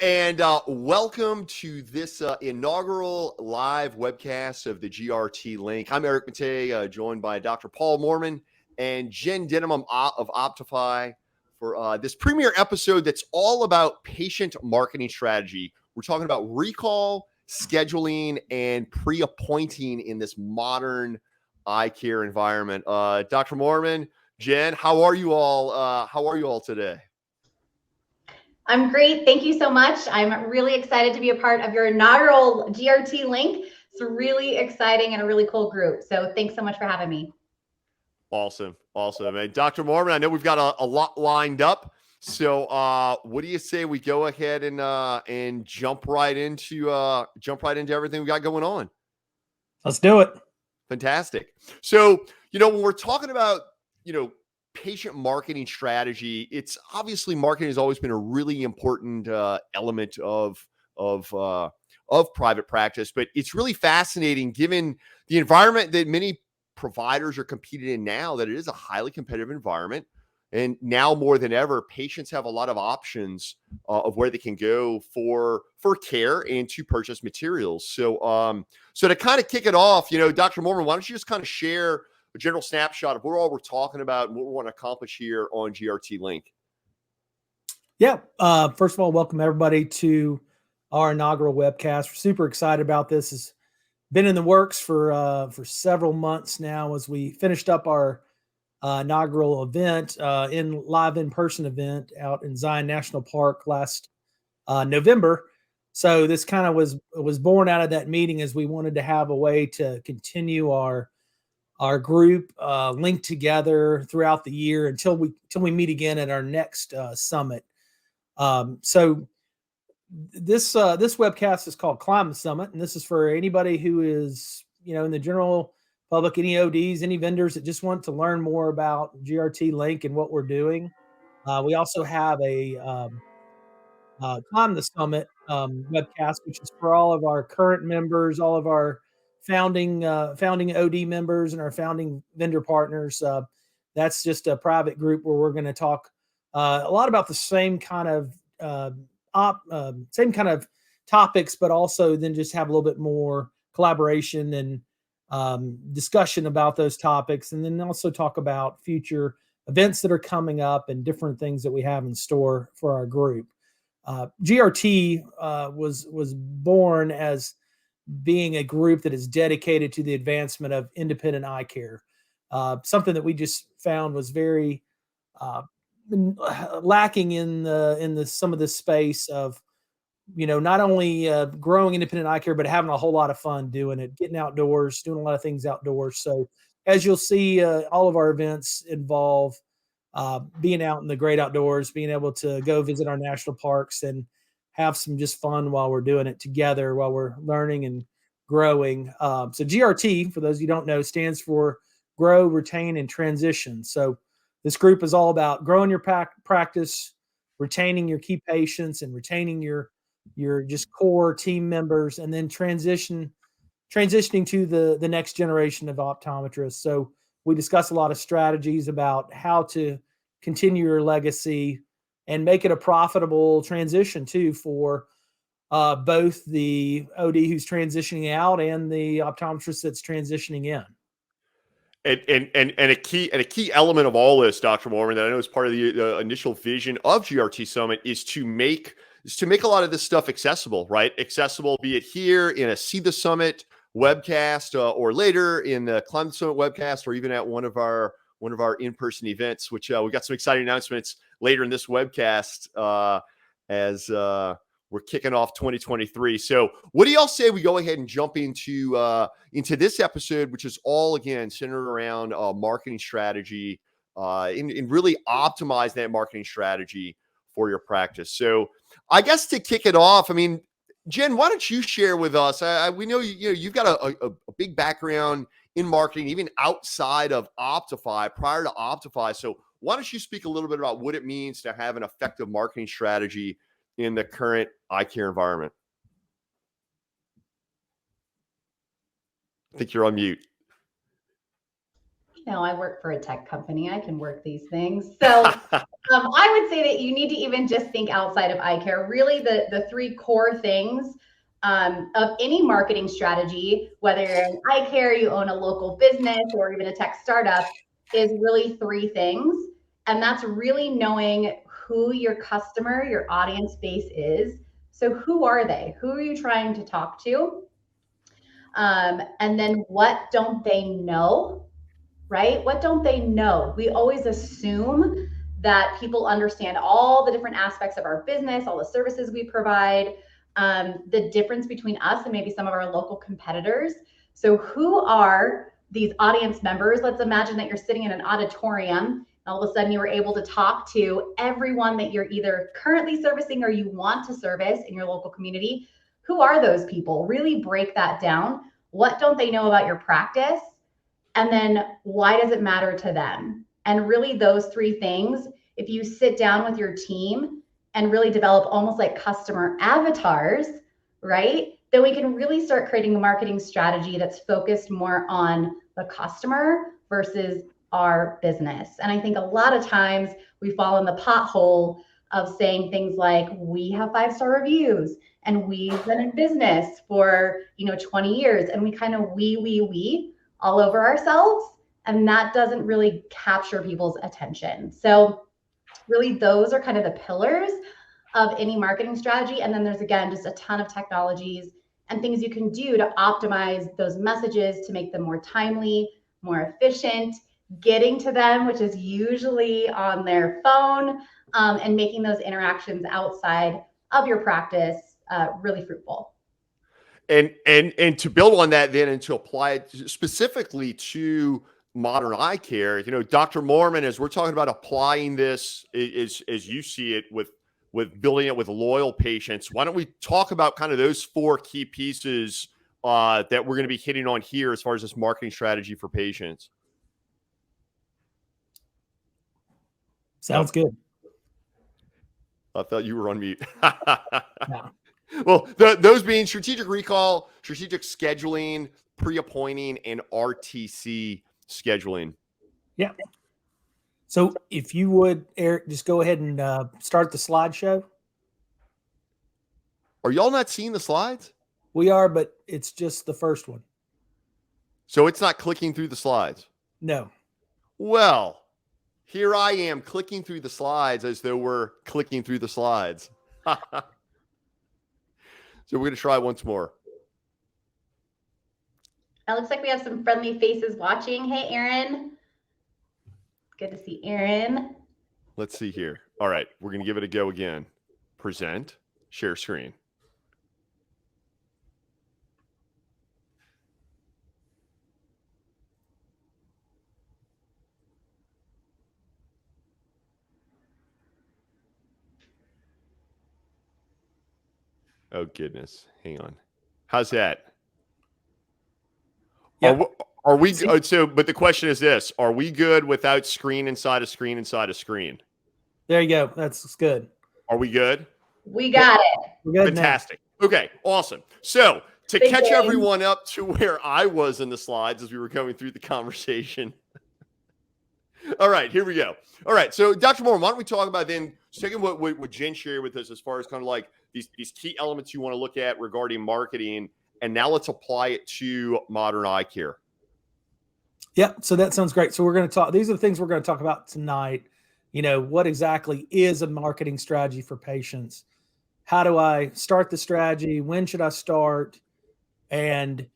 and welcome to this inaugural live webcast of the GRT Link. I'm Eric Matei, joined by Dr. Paul Mormon and Jenn Denham of Optify for this premiere episode that's all about patient marketing strategy. We're talking about recall, scheduling, and pre-appointing in this modern eye care environment. Dr. Mormon, Jenn, how are you all? How are you all today? I'm great. Thank you so much. I'm really excited to be a part of your inaugural GRT Link. It's really exciting and a really cool group. So thanks so much for having me. Awesome. And Dr. Mormon, I know we've got a lot lined up. So what do you say we go ahead and jump right into everything we got going on? Let's do it. Fantastic. So, when we're talking about, patient marketing strategy, it's obviously marketing has always been a really important element of private practice, but it's really fascinating given the environment that many providers are competing in now, that it is a highly competitive environment. And now more than ever, patients have a lot of options of where they can go for care and to purchase materials. So, so to kind of kick it off, Dr. Mormon, why don't you just kind of share a general snapshot of what all we're talking about and what we want to accomplish here on GRT Link? Yeah. First of all, welcome everybody to our inaugural webcast. We're super excited about this. It's been in the works for several months now as we finished up our inaugural event, in-person event out in Zion National Park last November. So this kind of was born out of that meeting, as we wanted to have a way to continue our group linked together throughout the year until we meet again at our next summit. So this webcast is called Climb the Summit, and this is for anybody who is in the general public, any ODs, any vendors that just want to learn more about GRT Link and what we're doing. We also have a Climb the Summit webcast, which is for all of our current members, all of our founding OD members, and our founding vendor partners. That's just a private group where we're going to talk a lot about the same kind of topics, but also then just have a little bit more collaboration and discussion about those topics, and then also talk about future events that are coming up and different things that we have in store for our group. GRT was born as being a group that is dedicated to the advancement of independent eye care. Something that we just found was very lacking in some of the space of, not only growing independent eye care, but having a whole lot of fun doing it, getting outdoors, doing a lot of things outdoors. So as you'll see, all of our events involve being out in the great outdoors, being able to go visit our national parks and have some just fun while we're doing it together, while we're learning and growing. So GRT, for those of you who don't know, stands for Grow, Retain, and Transition. So this group is all about growing your practice, retaining your key patients, and retaining your just core team members, and then transitioning to the next generation of optometrists. So we discuss a lot of strategies about how to continue your legacy and make it a profitable transition too for both the OD who's transitioning out and the optometrist that's transitioning in. And a key element of all this, Dr. Mormon, that I know is part of the initial vision of GRT Summit is to make a lot of this stuff accessible, right? Accessible, be it here in a See the Summit webcast or later in the Climb the Summit webcast, or even at one of our in-person events, which we got some exciting announcements later in this webcast as we're kicking off 2023. So what do y'all say we go ahead and jump into this episode, which is all, again, centered around marketing strategy and really optimize that marketing strategy for your practice. So I guess to kick it off, I mean, Jenn, why don't you share with us? We know you've got a big background in marketing, even outside of Optify, prior to Optify. So why don't you speak a little bit about what it means to have an effective marketing strategy in the current eye care environment? I think you're on mute. I work for a tech company. I can work these things. So I would say that you need to even just think outside of eye care. Really, the three core things of any marketing strategy, whether you're in eye care, you own a local business, or even a tech startup, is really three things. And that's really knowing who your customer, your audience base is. So who are they? Who are you trying to talk to? And then what don't they know? Right? What don't they know? We always assume that people understand all the different aspects of our business, all the services we provide, the difference between us and maybe some of our local competitors. So who are these audience members? Let's imagine that you're sitting in an auditorium and all of a sudden you were able to talk to everyone that you're either currently servicing or you want to service in your local community. Who are those people? Really break that down. What don't they know about your practice? And then why does it matter to them? And really those three things, if you sit down with your team and really develop almost like customer avatars, right? Then we can really start creating a marketing strategy that's focused more on the customer versus our business. And I think a lot of times we fall in the pothole of saying things like, we have 5-star reviews and we've been in business for 20 years, and we kind of we all over ourselves, and that doesn't really capture people's attention. So really those are kind of the pillars of any marketing strategy. And then there's, again, just a ton of technologies and things you can do to optimize those messages to make them more timely, more efficient, getting to them, which is usually on their phone, and making those interactions outside of your practice really fruitful. And to build on that then and to apply it specifically to modern eye care, Dr. Mormon, as we're talking about applying this as you see it with building it with loyal patients, why don't we talk about kind of those 4 key pieces that we're going to be hitting on here as far as this marketing strategy for patients? Sounds good. I thought you were on mute. Yeah. Well, those being strategic recall, strategic scheduling, pre-appointing, and RTC scheduling. Yeah. So if you would, Eric, just go ahead and start the slideshow. Are y'all not seeing the slides? We are, but it's just the first one. So it's not clicking through the slides? No. Well, here I am clicking through the slides as though we're clicking through the slides. So we're going to try once more. It looks like we have some friendly faces watching. Hey, Aaron. Good to see Aaron. Let's see here. All right. We're going to give it a go again. Present, share screen. Oh, goodness. Hang on. How's that? Yeah. Are we so, but the question is this, are we good without screen inside a screen inside a screen? There you go. That's good. Are we good? We got it. We're good. Fantastic. Now. Okay, awesome. So to Thank catch you. everyone up to where I was in the slides as we were going through the conversation. All right, here we go. All right, so Dr. Moore, why don't we talk about then, taking what Jenn shared with us as far as kind of like these key elements you want to look at regarding marketing, and now let's apply it to modern eye care. Yeah, so that sounds great. So we're going to talk, these are the things we're going to talk about tonight. What exactly is a marketing strategy for patients? How do I start the strategy? When should I start? And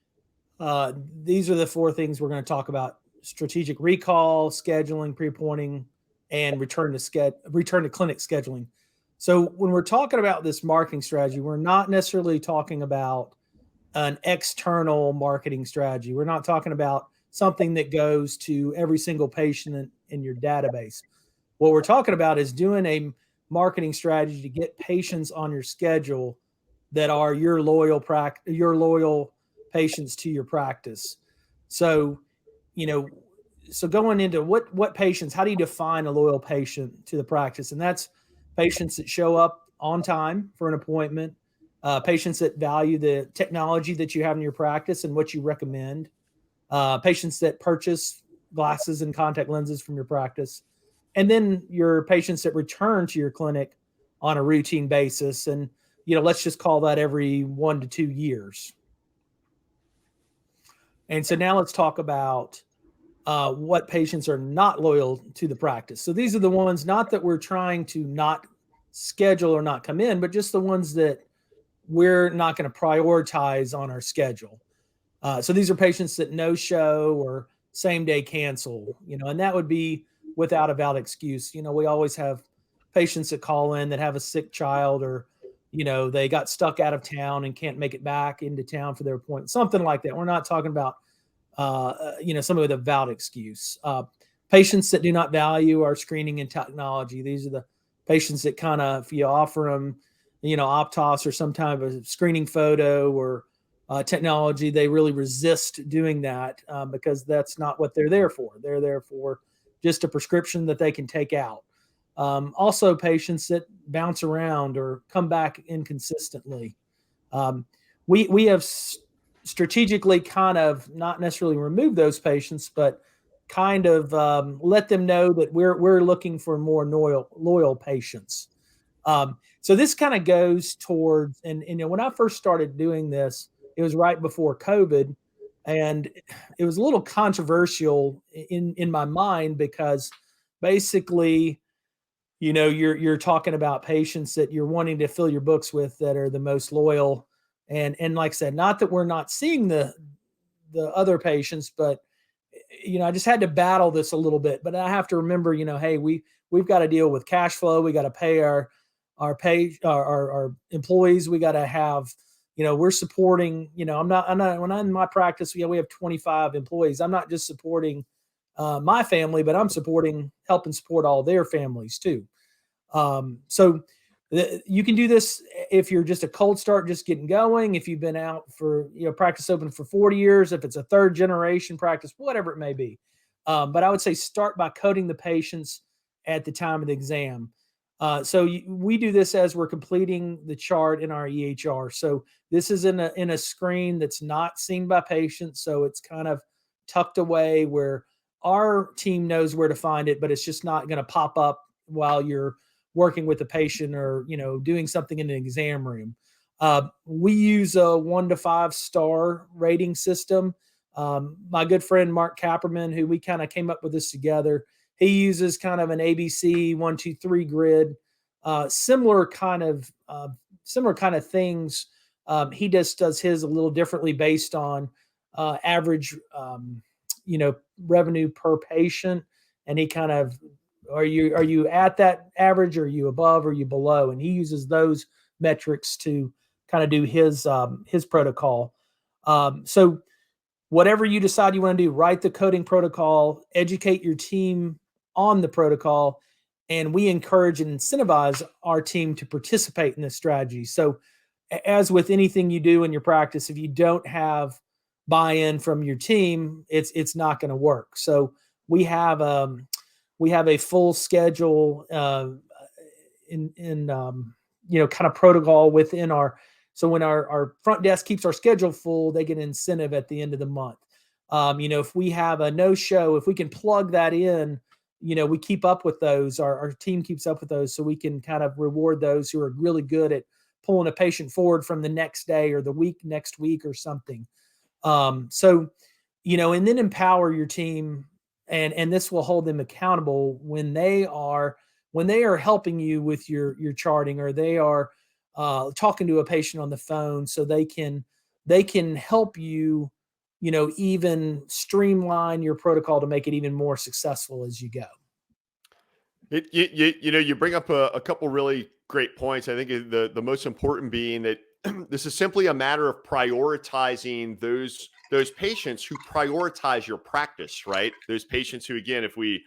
these are the 4 things we're going to talk about: strategic recall, scheduling, pre-appointing, and return to clinic scheduling. So when we're talking about this marketing strategy, we're not necessarily talking about an external marketing strategy. We're not talking about something that goes to every single patient in your database. What we're talking about is doing a marketing strategy to get patients on your schedule that are your loyal patients to your practice. So, so going into what patients, how do you define a loyal patient to the practice? And that's patients that show up on time for an appointment, patients that value the technology that you have in your practice and what you recommend, patients that purchase glasses and contact lenses from your practice, And then your patients that return to your clinic on a routine basis. And, let's just call that every 1 to 2 years. And so now let's talk about what patients are not loyal to the practice. So these are the ones, not that we're trying to not schedule or not come in, but just the ones that we're not going to prioritize on our schedule. So these are patients that no show or same day cancel, and that would be without a valid excuse. We always have patients that call in that have a sick child, or, they got stuck out of town and can't make it back into town for their appointment, something like that. We're not talking about, somebody with a valid excuse. Patients that do not value our screening and technology. These are the patients that kind of, if you offer them, Optos or some type of screening photo or technology, they really resist doing that because that's not what they're there for. They're there for just a prescription that they can take out. Also, patients that bounce around or come back inconsistently. We have strategically kind of not necessarily remove those patients, but kind of let them know that we're looking for more loyal patients. So this kind of goes towards, and when I first started doing this, it was right before COVID, and it was a little controversial in my mind because basically, you're talking about patients that you're wanting to fill your books with that are the most loyal, and like I said, not that we're not seeing the other patients, but I just had to battle this a little bit. But I have to remember, hey, we've got to deal with cash flow. We got to pay our employees. We got to have, we're supporting, I'm not when I'm in my practice, we have 25 employees. I'm not just supporting my family, but I'm helping support all their families too. So you can do this if you're just a cold start, just getting going. If you've been out for, practice open for 40 years, if it's a third generation practice, whatever it may be. But I would say start by coding the patients at the time of the exam. So we do this as we're completing the chart in our EHR. So this is in a screen that's not seen by patients. So it's kind of tucked away where our team knows where to find it, but it's just not going to pop up while you're working with a patient or, doing something in an exam room. We use a 1 to 5 star rating system. My good friend, Mark Kapperman, who we kind of came up with this together, he uses kind of an ABC 1, 2, 3 grid, similar kind of things. He just does his a little differently based on average, revenue per patient. And he kind of, are you at that average? Or are you above? Or are you below? And he uses those metrics to kind of do his protocol. So whatever you decide you want to do, write the coding protocol, educate your team on the protocol, and we encourage and incentivize our team to participate in this strategy. So as with anything you do in your practice, if you don't have buy-in from your team, it's not going to work. So we have a full schedule in kind of protocol within our. So when our front desk keeps our schedule full, they get an incentive at the end of the month. If we have a no-show, if we can plug that in, we keep up with those. Our team keeps up with those, so we can kind of reward those who are really good at pulling a patient forward from the next day or the next week or something. And then empower your team, and this will hold them accountable when they are helping you with your charting, or they are talking to a patient on the phone, so they can help you, even streamline your protocol to make it even more successful as you go. You bring up a couple really great points. I think the most important being that this is simply a matter of prioritizing those patients who prioritize your practice, right? Those patients who, again, if we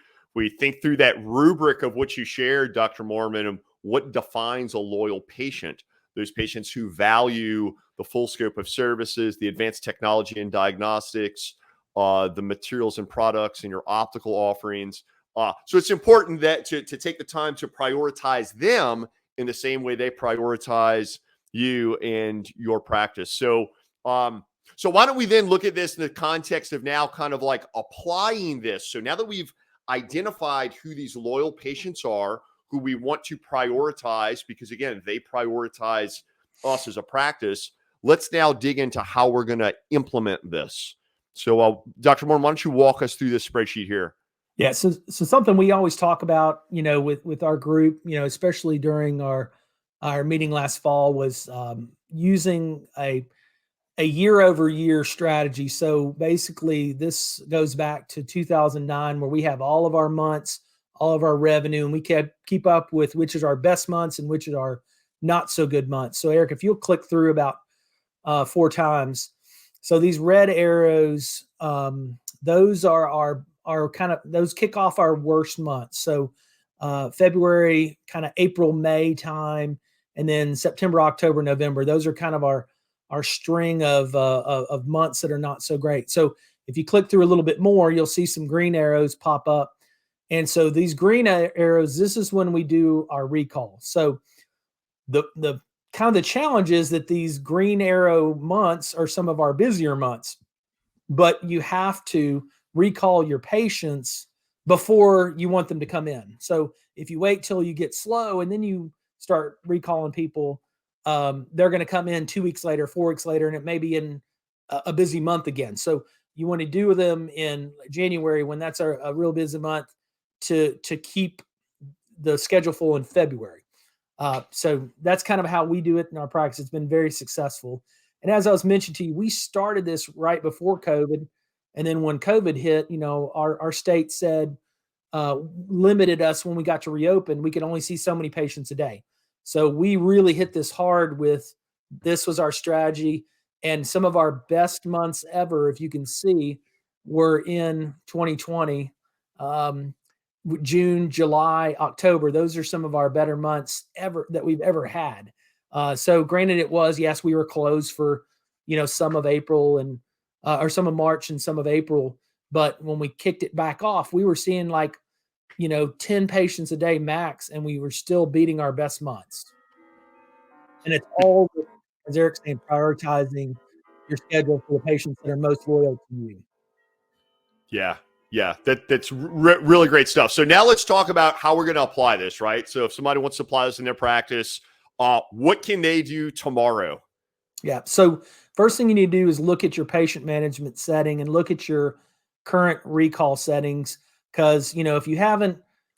think through that rubric of what you shared, Dr. Mormon, what defines a loyal patient, those patients who value the full scope of services, the advanced technology and diagnostics, the materials and products, and your optical offerings. So it's important that to take the time to prioritize them in the same way they prioritize you and your practice. So why don't we then look at this in the context of now kind of like applying this. So now that we've identified who these loyal patients are, who we want to prioritize, because again, they prioritize us as a practice. Let's now dig into how we're going to implement this. So, Dr. Mormon, why don't you walk us through this spreadsheet here? Yeah, so something we always talk about, with our group, especially during our meeting last fall, was using a year-over-year strategy. So basically, this goes back to 2009, where we have all of our months, all of our revenue, and we can keep up with which is our best months and which is our not so good months. So Eric, if you'll click through about 4 times. So these red arrows, those are our kind of, those kick off our worst months. So February, kind of April, May time, and then September, October, November. Those are kind of our string of months that are not so great. So if you click through a little bit more, you'll see some green arrows pop up. And so these green arrows, this is when we do our recall. So the kind of the challenge is that these green arrow months are some of our busier months, but you have to recall your patients before you want them to come in. So if you wait till you get slow and then you start recalling people, they're going to come in 2 weeks later, 4 weeks later, and it may be in a busy month again. So you want to do them in January, when that's a real busy month, to keep the schedule full in February. So that's kind of how we do it in our practice. It's been very successful. And as I was mentioning to you, we started this right before COVID. And then when COVID hit, our state said, limited us when we got to reopen. We could only see so many patients a day. So we really hit this hard with, this was our strategy. And some of our best months ever, if you can see, were in 2020. June, July, October, those are some of our better months ever that we've ever had. So granted, it was, yes, we were closed for, some of April and, or some of March and some of April. But when we kicked it back off, we were seeing 10 patients a day max, and we were still beating our best months. And it's all, as Eric's saying, prioritizing your schedule for the patients that are most loyal to you. Yeah, that's really great stuff. So now let's talk about how we're going to apply this, right? So if somebody wants to apply this in their practice, what can they do tomorrow? Yeah. So first thing you need to do is look at your patient management setting and look at your current recall settings. Because, if you haven't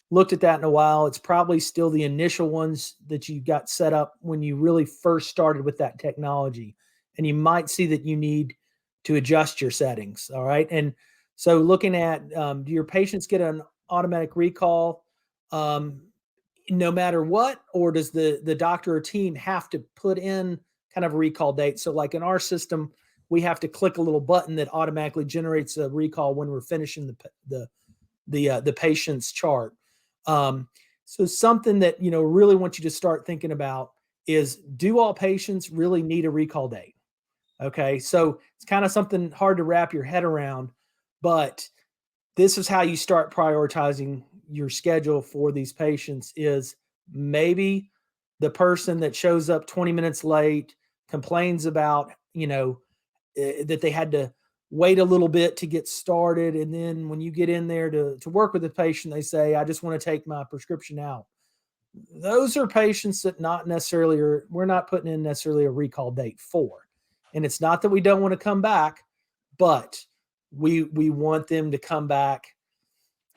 looked at that in a while, it's probably still the initial ones that you got set up when you really first started with that technology. And you might see that you need to adjust your settings. All right. And so looking at, do your patients get an automatic recall no matter what, or does the doctor or team have to put in kind of a recall date? So like in our system, we have to click a little button that automatically generates a recall when we're finishing the patient's chart. So something that, really want you to start thinking about is, do all patients really need a recall date? Okay. So it's kind of something hard to wrap your head around, but this is how you start prioritizing your schedule for these patients. Is maybe the person that shows up 20 minutes late complains about, that they had to wait a little bit to get started. And then when you get in there to work with the patient, they say, I just want to take my prescription out. Those are patients that we're not putting in necessarily a recall date for. And it's not that we don't want to come back, but we want them to come back,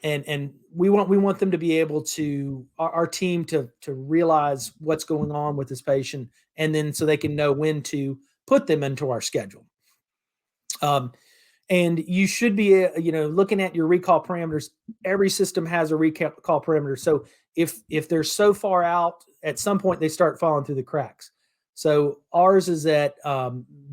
and we want them to be able to, our team to realize what's going on with this patient, and then so they can know when to put them into our schedule. And you should be, looking at your recall parameters. Every system has a recall parameter. So if they're so far out, at some point they start falling through the cracks. So ours is at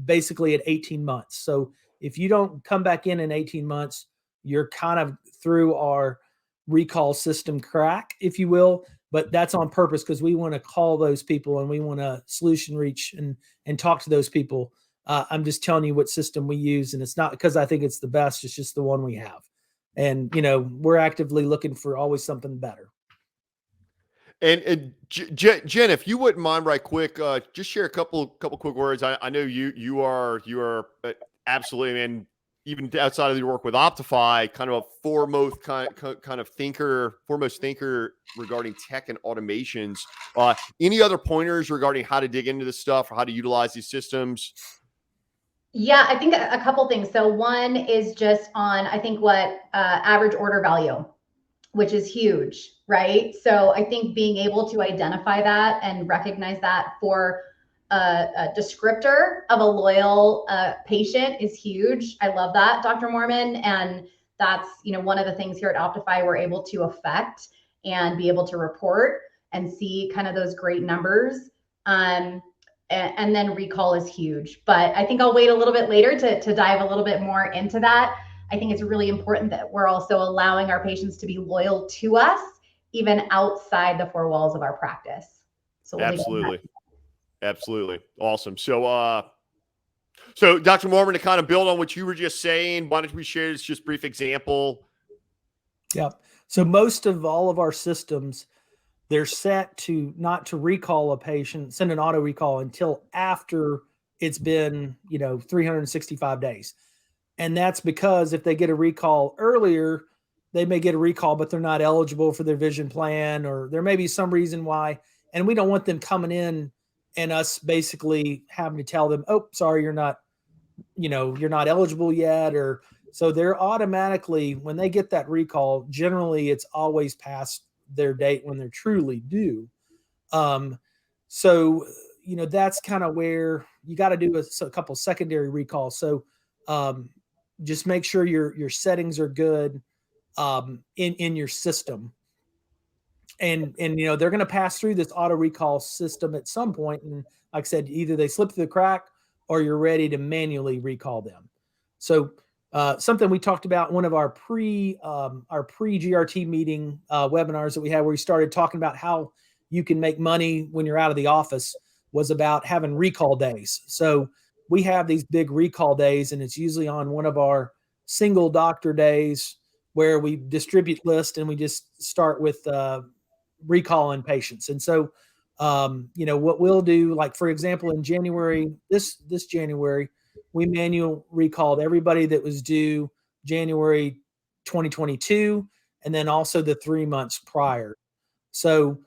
basically at 18 months. So if you don't come back in 18 months, you're kind of through our recall system crack, if you will. But that's on purpose, because we want to call those people and we want to solution reach and talk to those people. I'm just telling you what system we use, and it's not because I think it's the best. It's just the one we have. And, we're actively looking for always something better. And Jenn, if you wouldn't mind, right quick, just share a couple quick words. I know you are absolutely, man. even outside of your work with Optify, kind of a foremost thinker regarding tech and automations. Any other pointers regarding how to dig into this stuff or how to utilize these systems? Yeah, I think a couple things. So one is just on, I think what average order value, which is huge, right? So I think being able to identify that and recognize that for a descriptor of a loyal patient is huge. I love that, Dr. Mormon. And that's, one of the things here at Optify we're able to affect and be able to report and see kind of those great numbers. And then recall is huge. But I think I'll wait a little bit later to dive a little bit more into that. I think it's really important that we're also allowing our patients to be loyal to us, even outside the four walls of our practice. So we'll Absolutely. Awesome. So Dr. Mormon, to kind of build on what you were just saying, why don't we share this just brief example? Yeah. So most of all of our systems, they're set to not to recall a patient, send an auto recall until after it's been, 365 days. And that's because if they get a recall earlier, they may get a recall, but they're not eligible for their vision plan, or there may be some reason why. And we don't want them coming in and us basically having to tell them, oh, sorry, you're not eligible yet. Or so they're automatically, when they get that recall, generally it's always past their date when they're truly due. So that's kind of where you got to do a couple secondary recalls. So just make sure your settings are good in your system. And they're going to pass through this auto recall system at some point. And like I said, either they slip through the crack or you're ready to manually recall them. So something we talked about in one of our pre-GRT meeting webinars that we had, where we started talking about how you can make money when you're out of the office, was about having recall days. So we have these big recall days, and it's usually on one of our single doctor days where we distribute lists and we just start with recalling patients. And so, what we'll do, like for example, in January, this January, we manual recalled everybody that was due January 2022, and then also the 3 months prior. So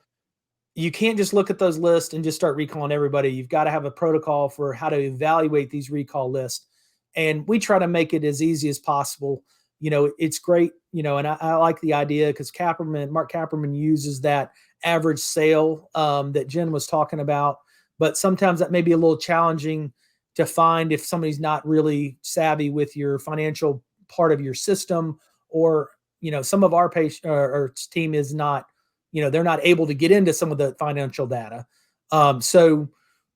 you can't just look at those lists and just start recalling everybody. You've got to have a protocol for how to evaluate these recall lists. And we try to make it as easy as possible. It's great, and I like the idea because Mark Kapperman uses that average sale that Jenn was talking about. But sometimes that may be a little challenging to find if somebody's not really savvy with your financial part of your system, or, some of our patient or team is not, they're not able to get into some of the financial data. So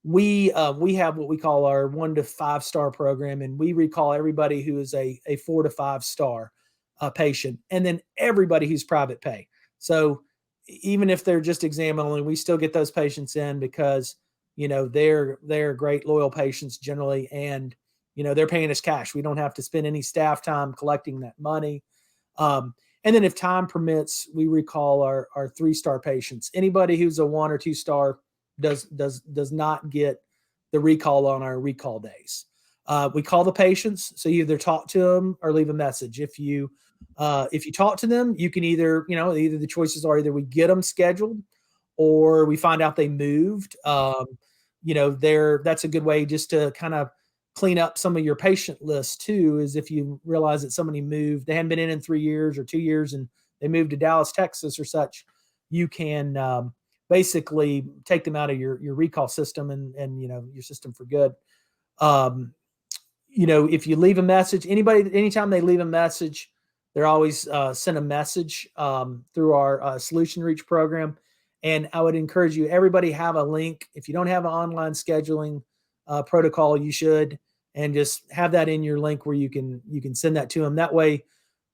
we have what we call our 1 to 5 star program, and we recall everybody who is a 4 to 5 star patient, and then everybody who's private pay. So even if they're just exam only, we still get those patients in because they're great loyal patients generally, and they're paying us cash. We don't have to spend any staff time collecting that money. And then if time permits, we recall our 3-star patients. Anybody who's a 1 or 2 star does not get the recall on our recall days. We call the patients, so you either talk to them or leave a message. If you talk to them, you can either the choices are either we get them scheduled or we find out they moved. That's a good way just to kind of clean up some of your patient list too, is if you realize that somebody moved, they hadn't been in 3 years or 2 years, and they moved to Dallas, Texas or such, you can basically take them out of your recall system and your system for good. If you leave a message, anytime they leave a message, they're always sent a message through our Solution Reach program. And I would encourage you, everybody have a link. If you don't have an online scheduling protocol, you should, and just have that in your link where you can send that to them. That way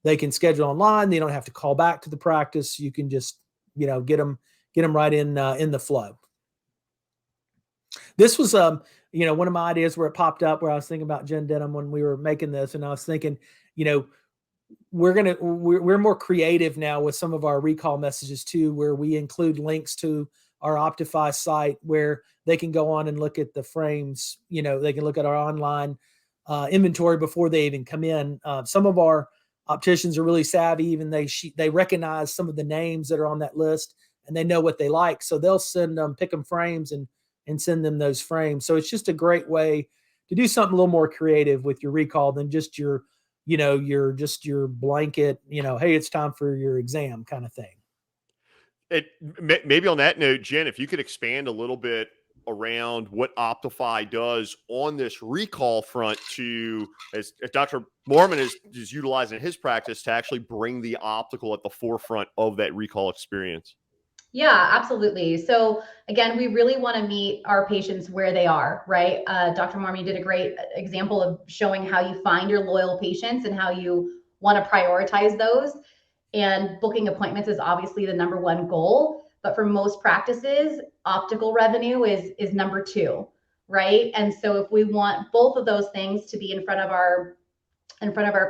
they can schedule online. They don't have to call back to the practice. You can just, get them right in the flow. This was, one of my ideas where it popped up, where I was thinking about Jenn Denham when we were making this. And I was thinking, we're more creative now with some of our recall messages too, where we include links to our Optify site where they can go on and look at the frames. They can look at our online inventory before they even come in. Some of our opticians are really savvy. Even they recognize some of the names that are on that list, and they know what they like. So they'll send them, pick them frames and send them those frames. So it's just a great way to do something a little more creative with your recall than just your blanket, hey, it's time for your exam kind of thing. Maybe on that note, Jen, if you could expand a little bit around what Optify does on this recall front to, as Dr. Mormon is utilizing his practice to actually bring the optical at the forefront of that recall experience. Yeah, absolutely. So again, we really want to meet our patients where they are, right? Dr. Mormon did a great example of showing how you find your loyal patients and how you want to prioritize those. And booking appointments is obviously the number one goal. But for most practices, optical revenue is number two, right? And so if we want both of those things to be in front of our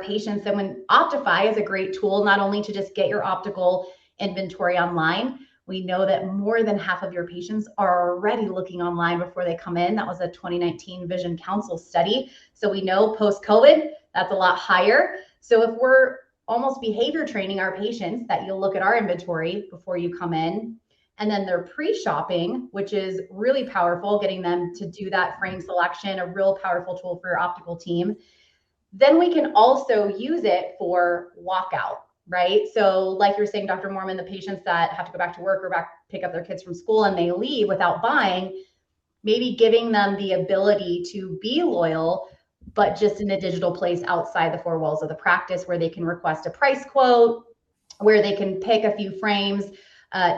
patients, then when Optify is a great tool, not only to just get your optical inventory online, we know that more than half of your patients are already looking online before they come in. That was a 2019 Vision Council study. So we know post-COVID, that's a lot higher. So if we're almost behavior training our patients that you'll look at our inventory before you come in, and then they're pre-shopping, which is really powerful, getting them to do that frame selection, a real powerful tool for your optical team. Then we can also use it for walkout, right? So like you're saying, Dr. Mormon, the patients that have to go back to work or pick up their kids from school and they leave without buying, maybe giving them the ability to be loyal, but just in a digital place outside the four walls of the practice where they can request a price quote, where they can pick a few frames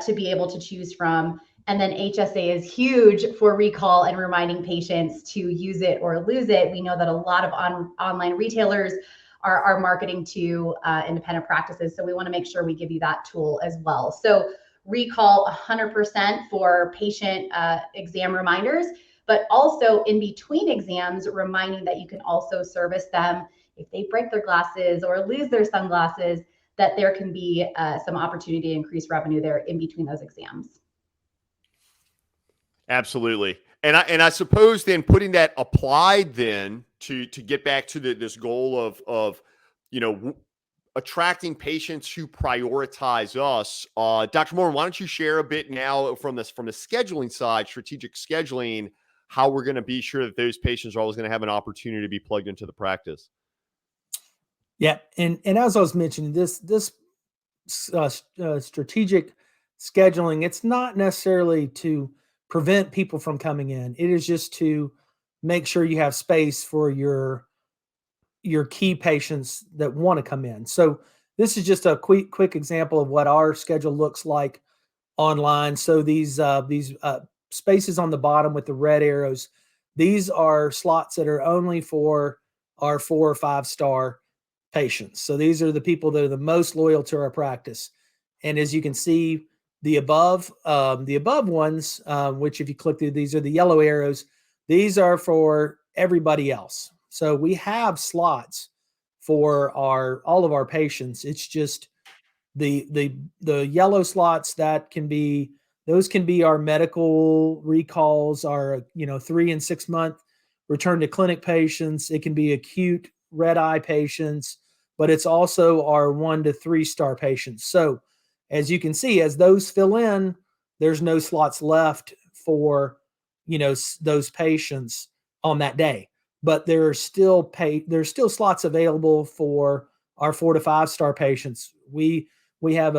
to be able to choose from. And then HSA is huge for recall and reminding patients to use it or lose it. We know that a lot of online retailers are marketing to independent practices. So we want to make sure we give you that tool as well. So recall 100% for patient exam reminders, but also in between exams, reminding that you can also service them if they break their glasses or lose their sunglasses, that there can be some opportunity to increase revenue there in between those exams. Absolutely. And I suppose then putting that applied then to get back to this goal of attracting patients who prioritize us. Dr. Moore, why don't you share a bit now from the scheduling side, strategic scheduling, how we're going to be sure that those patients are always going to have an opportunity to be plugged into the practice. Yeah, and as I was mentioning, this strategic scheduling, it's not necessarily to prevent people from coming in. It is just to make sure you have space for your key patients that want to come in. So this is just a quick example of what our schedule looks like online. So these spaces on the bottom with the red arrows, these are slots that are only for our 4 or 5 star patients. So these are the people that are the most loyal to our practice. And as you can see, the above ones, which if you click through, these are the yellow arrows. These are for everybody else. So we have slots for all of our patients. It's just the yellow slots those can be our medical recalls, our 3 and 6 month return to clinic patients. It can be acute red eye patients, but it's also our 1 to 3 star patients. So as you can see, as those fill in, there's no slots left for those patients on that day. But there's still slots available for our 4 to 5 star patients. We have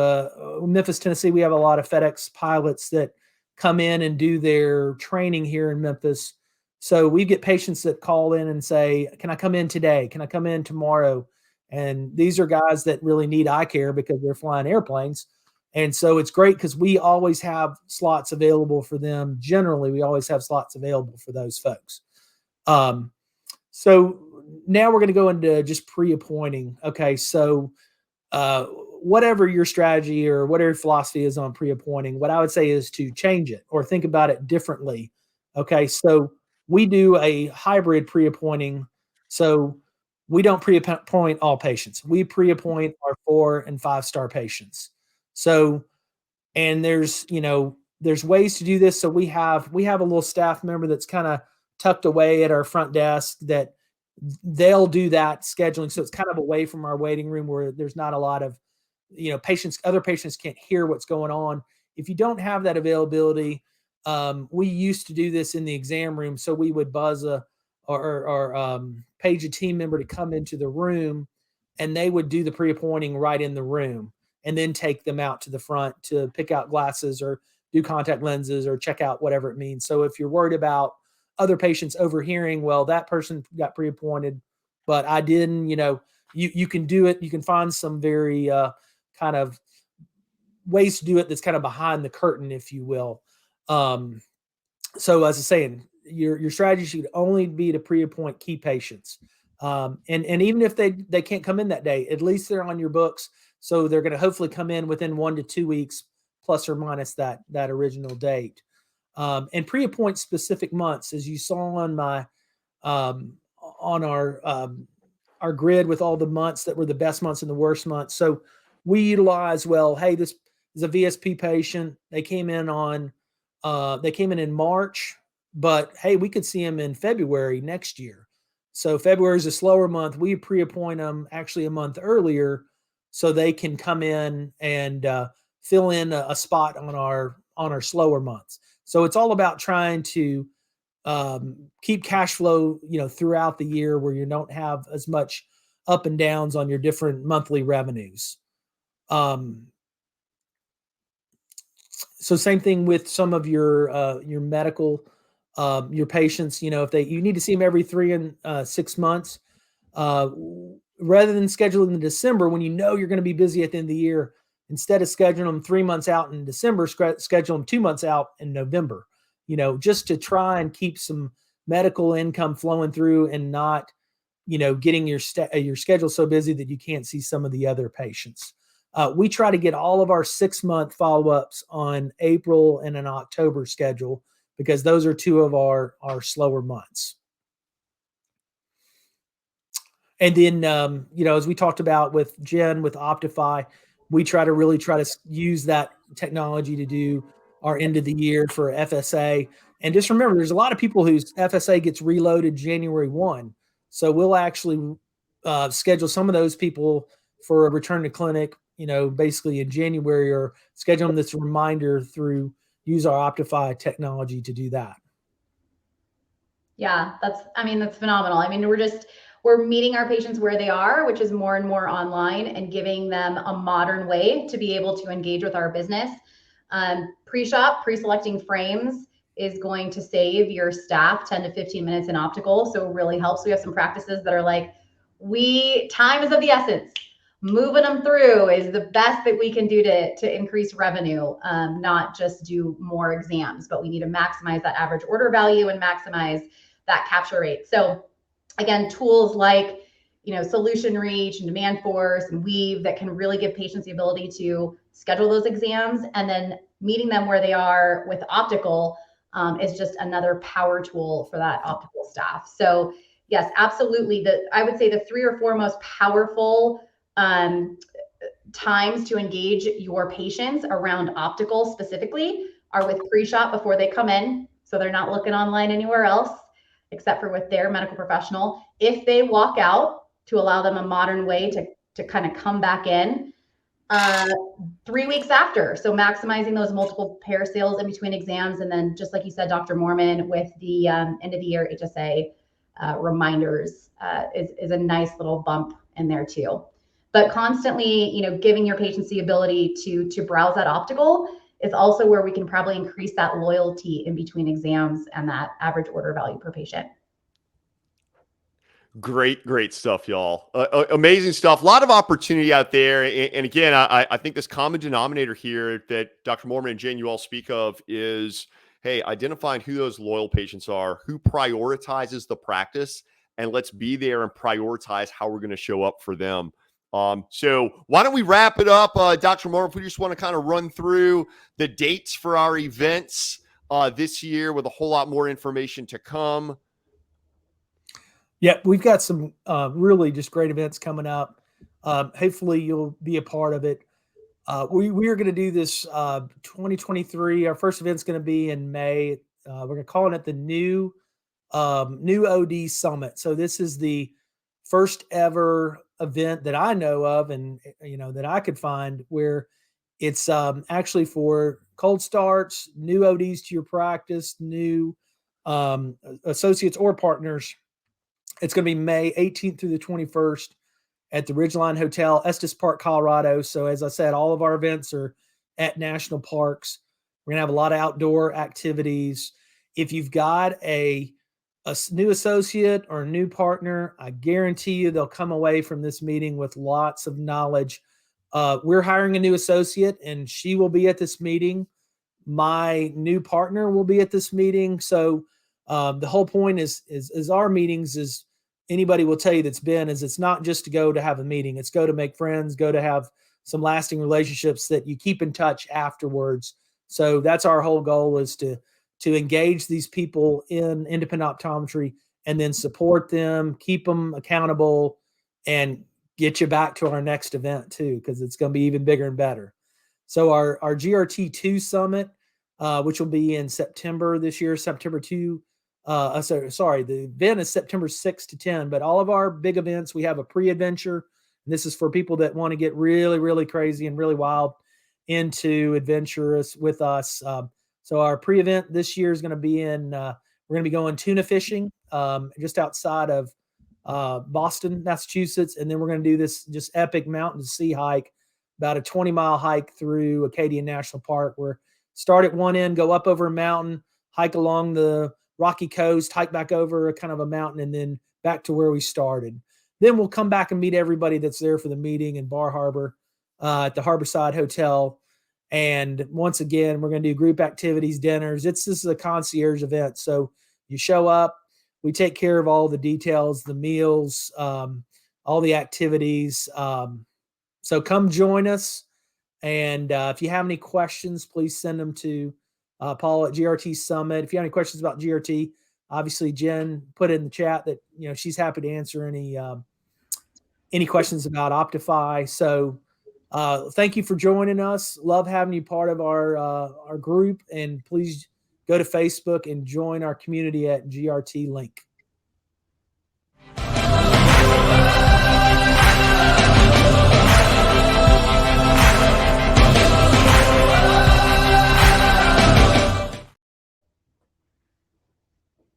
Memphis, Tennessee. We have a lot of FedEx pilots that come in and do their training here in Memphis. So we get patients that call in and say, "Can I come in today? Can I come in tomorrow?" And these are guys that really need eye care because they're flying airplanes. And so it's great because we always have slots available for them. Generally, we always have slots available for those folks. So now we're going to go into just pre-appointing. Okay, so whatever your strategy or whatever your philosophy is on pre-appointing, what I would say is to change it or think about it differently. Okay, so we do a hybrid pre-appointing. So we don't pre-appoint all patients. We pre-appoint our 4 and 5 star patients. So, and there's ways to do this. So we have a little staff member that's kind of tucked away at our front desk that they'll do that scheduling. So it's kind of away from our waiting room where there's not a lot of, other patients can't hear what's going on. If you don't have that availability, we used to do this in the exam room. So we would buzz or page a team member to come into the room, and they would do the pre-appointing right in the room and then take them out to the front to pick out glasses or do contact lenses or check out whatever it means. So if you're worried about other patients overhearing, well, that person got pre-appointed, but I didn't, you can do it. You can find some very kind of ways to do it that's kind of behind the curtain, if you will. So as I was saying, your strategy should only be to pre-appoint key patients. And even if they can't come in that day, at least they're on your books. So they're going to hopefully come in within 1 to 2 weeks, plus or minus that original date. And pre-appoint specific months, as you saw on my on our grid with all the months that were the best months and the worst months. So we utilize, well, hey, this is a VSP patient. They came in in March, but hey, we could see them in February next year. So February is a slower month. We pre-appoint them actually a month earlier so they can come in and fill in a spot on our slower months. So it's all about trying to keep cash flow, throughout the year where you don't have as much up and downs on your different monthly revenues. So same thing with some of your medical, your patients, if you need to see them every 3 and 6 months, rather than scheduling in December when you're going to be busy at the end of the year, instead of scheduling them 3 months out in December, schedule them 2 months out in November, just to try and keep some medical income flowing through and not, getting your schedule so busy that you can't see some of the other patients. We try to get all of our 6-month follow-ups on April and an October schedule because those are 2 of our slower months. And then, as we talked about with Jenn, with Optify, we try to use that technology to do our end of the year for FSA. And just remember, there's a lot of people whose FSA gets reloaded January 1. So we'll actually schedule some of those people for a return to clinic, basically in January, or schedule them this reminder use our Optify technology to do that. Yeah, that's phenomenal. We're meeting our patients where they are, which is more and more online, and giving them a modern way to be able to engage with our business. Pre-shop, pre-selecting frames is going to save your staff 10 to 15 minutes in optical. So it really helps. We have some practices that are like, time is of the essence. Moving them through is the best that we can do to increase revenue, not just do more exams, but we need to maximize that average order value and maximize that capture rate. So again, tools like, Solution Reach and Demand Force and Weave that can really give patients the ability to schedule those exams, and then meeting them where they are with optical is just another power tool for that optical staff. So yes, absolutely. I would say the 3 or 4 most powerful times to engage your patients around optical specifically are with pre-shop before they come in, so they're not looking online anywhere else except for with their medical professional. If they walk out, to allow them a modern way to kind of come back in 3 weeks after. So maximizing those multiple pair sales in between exams. And then just like you said, Dr. Mormon, with the end of the year HSA reminders is a nice little bump in there too. But constantly, giving your patients the ability to browse that optical is also where we can probably increase that loyalty in between exams and that average order value per patient. Great stuff, y'all. Amazing stuff. A lot of opportunity out there. And again, I think this common denominator here that Dr. Mormon and Jenn, you all speak of is, hey, identifying who those loyal patients are, who prioritizes the practice, and let's be there and prioritize how we're going to show up for them. So why don't we wrap it up? Dr. Mormon, if we just want to kind of run through the dates for our events this year with a whole lot more information to come. Yeah, we've got some really just great events coming up. Hopefully you'll be a part of it. We are going to do this 2023. Our first event's going to be in May. We're going to call it the new new OD Summit. So this is the first ever event that I know of, and that I could find, where it's actually for cold starts, new ODs to your practice, new associates or partners. It's going to be May 18th through the 21st at the Ridgeline Hotel, Estes Park, Colorado. So as I said, all of our events are at national parks. We're going to have a lot of outdoor activities. If you've got a new associate or a new partner, I guarantee you they'll come away from this meeting with lots of knowledge. We're hiring a new associate, and she will be at this meeting. My new partner will be at this meeting. So the whole point is our meetings, is anybody will tell you that's been, is it's not just to go to have a meeting. It's go to make friends, go to have some lasting relationships that you keep in touch afterwards. So that's our whole goal, is to engage these people in independent optometry and then support them, keep them accountable, and get you back to our next event too, because it's going to be even bigger and better. So our GRT2 Summit, which will be in September this year, September 2. The event is September 6 to 10, but all of our big events, we have a pre-adventure. And this is for people that want to get really, really crazy and really wild into adventurous with us. So our pre-event this year is going to be we're going to be going tuna fishing just outside of Boston, Massachusetts. And then we're going to do this just epic mountain to sea hike, about a 20-mile hike through Acadia National Park. We're start at one end, go up over a mountain, hike along the rocky coast, hike back over a kind of a mountain, and then back to where we started. Then we'll come back and meet everybody that's there for the meeting in Bar Harbor at the Harborside Hotel. And once again, we're going to do group activities, dinners. This is a concierge event. So you show up, we take care of all the details, the meals, all the activities. So come join us. And if you have any questions, please send them to Paul at GRT Summit. If you have any questions about GRT, obviously Jenn put in the chat that she's happy to answer any questions about Optify. So thank you for joining us. Love having you part of our group, and please go to Facebook and join our community at GRT Link.